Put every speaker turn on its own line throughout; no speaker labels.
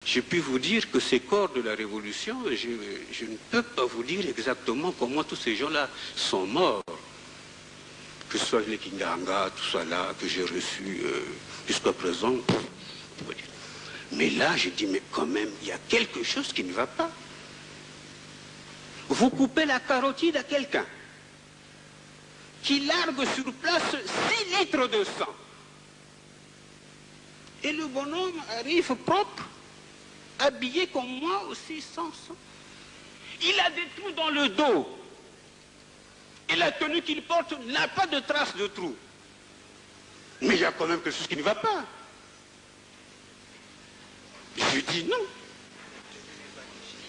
Je puis vous dire que ces corps de la Révolution, je ne peux pas vous dire exactement comment tous ces gens-là sont morts. Que ce soit les Kinganga, tout ça là, que j'ai reçu jusqu'à présent. Mais là, je dis, mais quand même, il y a quelque chose qui ne va pas. Vous coupez la carotide à quelqu'un qui largue sur place 6 litres de sang. Et le bonhomme arrive propre, habillé comme moi aussi, sans sang. Il a des trous dans le dos. Et la tenue qu'il porte n'a pas de traces de trous. Mais il y a quand même quelque chose qui ne va pas. Je dis non.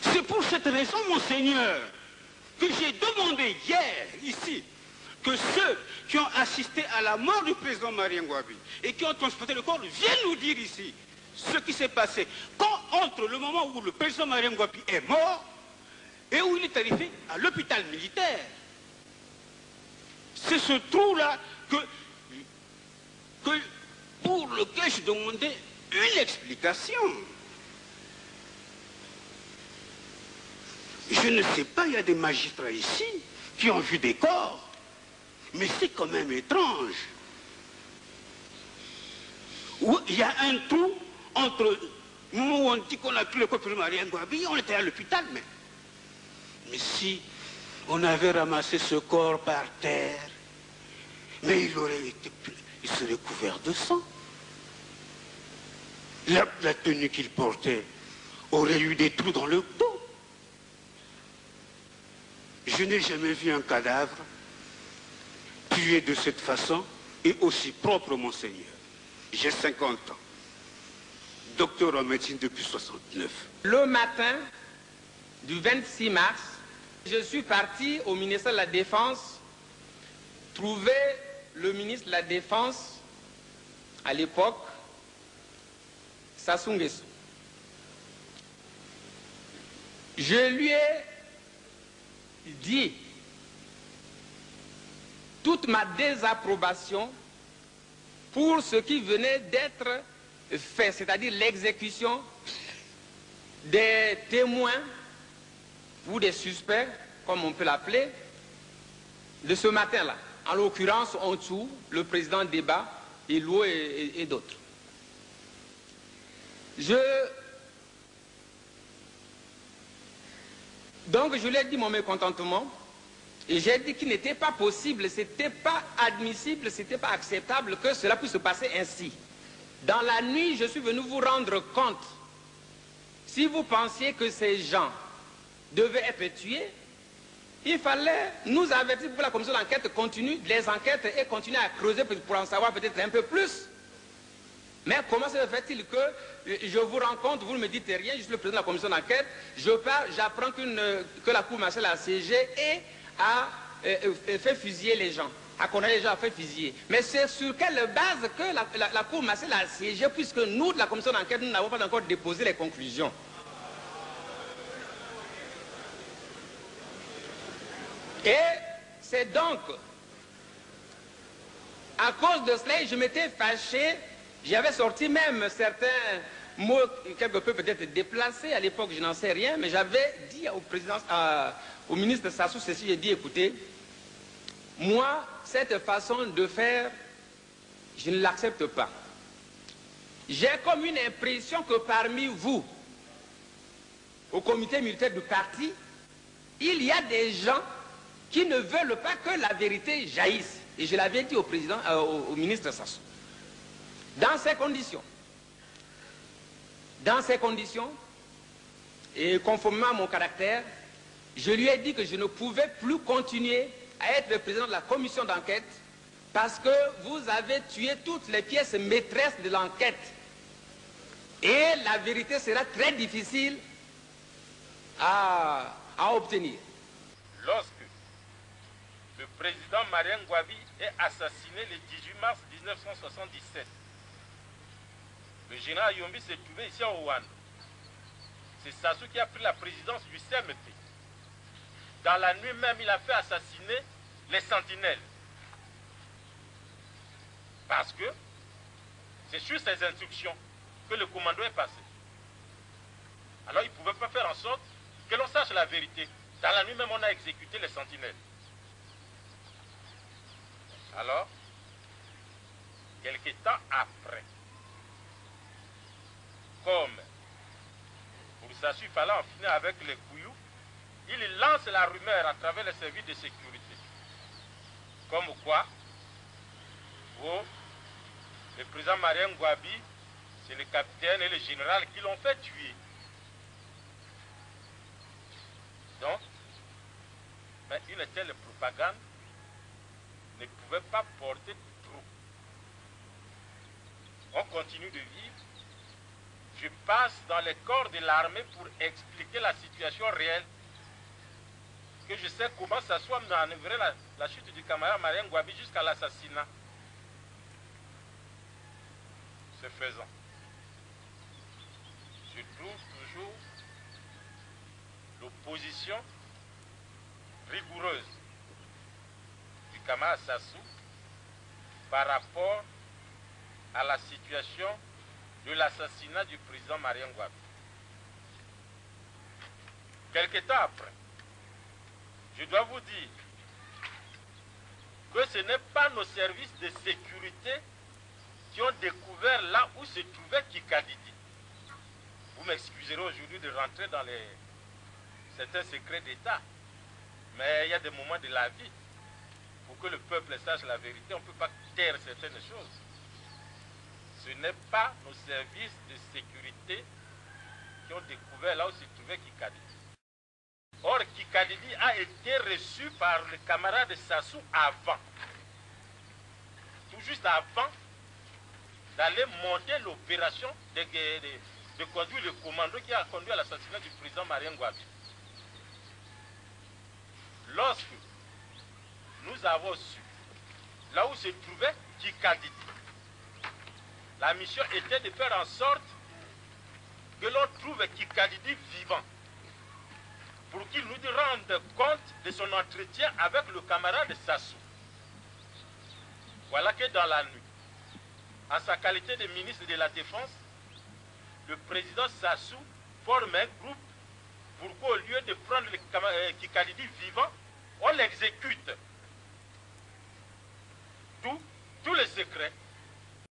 C'est pour cette raison, monseigneur, que j'ai demandé hier, ici, que ceux qui ont assisté à la mort du président Marien Ngouabi et qui ont transporté le corps viennent nous dire ici ce qui s'est passé. Quand entre le moment où le président Marien Ngouabi est mort et où il est arrivé à l'hôpital militaire, c'est ce trou-là pour lequel je demandais une explication. Je ne sais pas, il y a des magistrats ici qui ont vu des corps. Mais c'est quand même étrange. Il y a un trou entre le moment où on dit qu'on a pris le corps de Marien Ngouabi, on était à l'hôpital, mais si on avait ramassé ce corps par terre, mais il serait couvert de sang. La tenue qu'il portait aurait eu des trous dans le dos. Je n'ai jamais vu un cadavre tué de cette façon et aussi propre, monseigneur. J'ai 50 ans. Docteur en médecine depuis 69.
Le matin du 26 mars, je suis parti au ministère de la Défense trouver le ministre de la Défense à l'époque, Sassou Nguesso. Je lui ai dit toute ma désapprobation pour ce qui venait d'être fait, c'est-à-dire l'exécution des témoins ou des suspects, comme on peut l'appeler, de ce matin-là. En l'occurrence, Ontsou, le président Déba, Ilou et d'autres. Donc je lui ai dit mon mécontentement et j'ai dit qu'il n'était pas possible, c'était pas admissible, c'était pas acceptable que cela puisse se passer ainsi. Dans la nuit, je suis venu vous rendre compte. Si vous pensiez que ces gens devaient être tués, il fallait nous avertir pour que la commission d'enquête continue les enquêtes et continue à creuser pour en savoir peut-être un peu plus. Mais comment se fait-il que je vous rencontre, vous ne me dites rien, je suis le président de la commission d'enquête, je pars, j'apprends que la cour martiale a siégé et a fait fusiller les gens, a condamné les gens à faire fusiller. Mais c'est sur quelle base que la cour martiale a siégé, puisque nous, de la commission d'enquête, nous n'avons pas encore déposé les conclusions. Et c'est donc à cause de cela, je m'étais fâché. J'avais sorti même certains mots quelque peu peut-être déplacés, à l'époque je n'en sais rien, mais j'avais dit au ministre Sassou ceci, j'ai dit écoutez, moi cette façon de faire, je ne l'accepte pas. J'ai comme une impression que parmi vous, au comité militaire du parti, il y a des gens qui ne veulent pas que la vérité jaillisse. Et je l'avais dit au président, au ministre Sassou. Dans ces conditions, et conformément à mon caractère, je lui ai dit que je ne pouvais plus continuer à être le président de la commission d'enquête parce que vous avez tué toutes les pièces maîtresses de l'enquête. Et la vérité sera très difficile à obtenir.
Lorsque le président Marien Ngouabi est assassiné le 18 mars 1977, le général Yombi s'est trouvé ici à Rwanda. C'est Sassou qui a pris la présidence du CMP. Dans la nuit même, il a fait assassiner les sentinelles. Parce que c'est sur ses instructions que le commando est passé. Alors il ne pouvait pas faire en sorte que l'on sache la vérité. Dans la nuit même, on a exécuté les sentinelles. Alors, quelque temps après, comme pour Sassou, il fallait en finir avec les couillous, il lance la rumeur à travers les services de sécurité. Comme quoi, le président Marien Ngouabi, c'est le capitaine et le général qui l'ont fait tuer. Donc, mais une telle propagande ne pouvait pas porter trop. On continue de vivre. Je passe dans les corps de l'armée pour expliquer la situation réelle. Que je sais comment ça soit manœuvré la chute du camarade Marien Ngouabi jusqu'à l'assassinat. Ce faisant, je trouve toujours l'opposition rigoureuse du camarade Sassou par rapport à la situation de l'assassinat du président Marien Ngouabi. Quelque temps après, je dois vous dire que ce n'est pas nos services de sécurité qui ont découvert là où se trouvait Kikadidi. Vous m'excuserez aujourd'hui de rentrer dans certains secrets d'État, mais il y a des moments de la vie. Pour que le peuple sache la vérité, on ne peut pas taire certaines choses. Ce n'est pas nos services de sécurité qui ont découvert là où se trouvait Kikadidi. Or, Kikadidi a été reçu par le camarade Sassou avant. Tout juste avant d'aller monter l'opération de conduire le commando qui a conduit à l'assassinat du président Marien Ngouabi. Lorsque nous avons su là où se trouvait Kikadidi, la mission était de faire en sorte que l'on trouve Kikadidi vivant pour qu'il nous rende compte de son entretien avec le camarade Sassou. Voilà que dans la nuit, en sa qualité de ministre de la Défense, le président Sassou forme un groupe pour qu'au lieu de prendre le Kikadidi vivant, on l'exécute. Tous les secrets